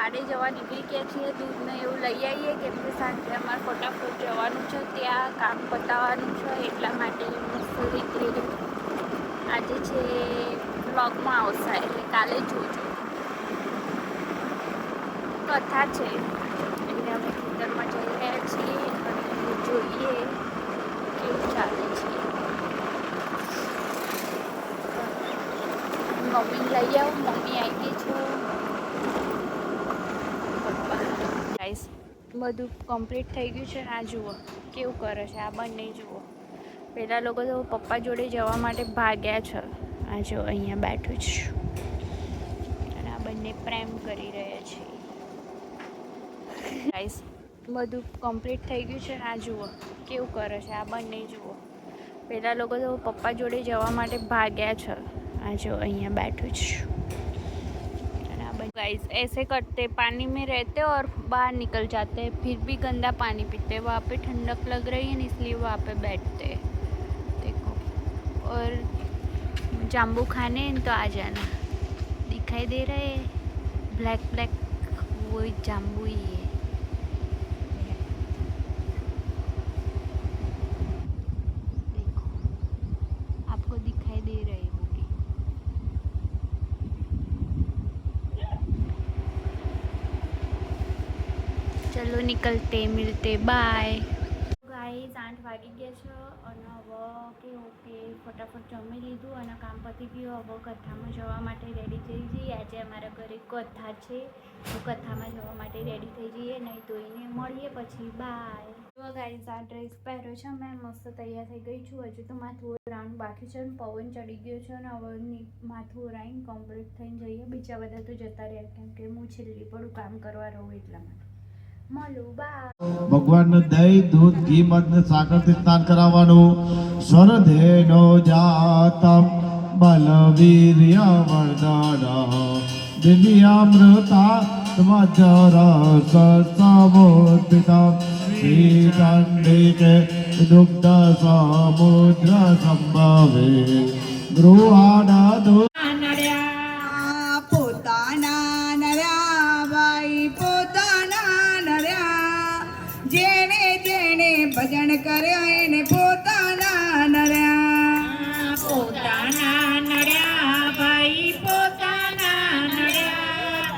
વાડે જવા નીકળી ગયા છીએ. દૂધને એવું લઈ આવીએ કેમ કે સાંજે અમારે ફટાફટ જવાનું છે, ત્યાં કામ પતાવવાનું છે. એટલા માટે મસ્ત રીતે આજે છે બ્લોગમાં આવશે, એટલે કાલે જોજો. કથા છે એટલે અમે ખેતરમાં જઈ રહ્યા છીએ અને જોઈએ કેવું ચાલે છે. મમ્મી લઈ આવું, મમ્મી આવી ગઈ છે. ગાઈસ બધું કમ્પ્લીટ થઈ ગયું છે. આ જુઓ કેવું કરે છે આ બંને, જુઓ. પેલા લોકો તો પપ્પા જોડે જવા માટે ભાગ્યા છે. આ જો અહીંયા બેઠું છું અને આ બંને પ્રેમ કરી રહ્યા છે. ગાઈસ બધું કમ્પ્લીટ થઈ ગયું છે. આ જુઓ કેવું કરે છે આ બંને, જુઓ. પેલા લોકો તો પપ્પા જોડે જવા માટે ભાગ્યા છે. આ જો અહીંયા बैठू गाइस ऐसे करते पानी में रहते और बाहर निकल जाते हैं, फिर भी गंदा पानी पीते हैं. वहाँ पे ठंडक लग रही है ना, इसलिए वहाँ पे बैठते हैं. देखो, और जाम्बू खाने तो आ जाना. दिखाई दे रहे हैं ब्लैक ब्लैक, वो जाम्बू ही है. देखो आपको दिखाई दे रहे हैं. चलो निकलते मिलते बाय. गाइस 8 વાગી ગયા છે અને હવે કેવું કે ફટાફટ જમી લીધું અને કામ પતી ગયું. હવે કથામાં જવા માટે રેડી થઈ જઈએ. આજે અમારા ઘરે કથા છે તો કથામાં જવા માટે રેડી થઈ જઈએ. નહીં તો એને મળીએ પછી. બાય. તો ગાઈસ આ ડ્રેસ પહેર્યો છે મેં, મસ્ત તૈયાર થઈ ગઈ છું. હજુ તો માથું ઓરાવાનું બાકી છે, પવન ચડી ગયો છે અને હવે માથું ઓરાઈને કમ્પ્લીટ થઈને જઈએ. બીજા બધા તો જતા રહ્યા કેમ કે હું છેલ્લી પડું કામ કરવા રહું એટલા માટે. ભગવાન દહીં, દૂધ, ઘી, મધ ને સાકરથી સ્નાન કરાવવાનું. સ્વરધેનો જાતમ બલવીર્ય વર્ધન દિવ્યામૃતા મજ્જર સમોદિતમ શ્રીચંડિકે દુગ્ધ સમુદ્ર સંભવે ગૃહાના ભજન કર્યા એને પોતાના નર્યા. પોતાના નર્યા ભાઈ પોતાના નર્યા.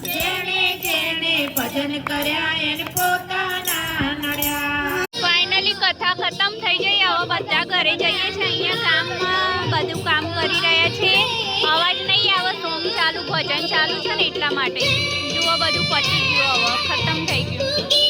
જેને જેને ભજન કર્યા એને પોતાના નર્યા. ફાઇનલી કથા ખતમ થઈ ગઈ. હવે બધા ઘરે જઈએ છીએ. અહીંયા કામમાં બધું કામ કરી રહ્યા છે. અવાજ નહીં આવે, સોંગ ચાલુ, ભજન ચાલુ છે ને એટલા માટે. જુઓ બધું પતી ગયું, હવે ખતમ થઈ ગયું.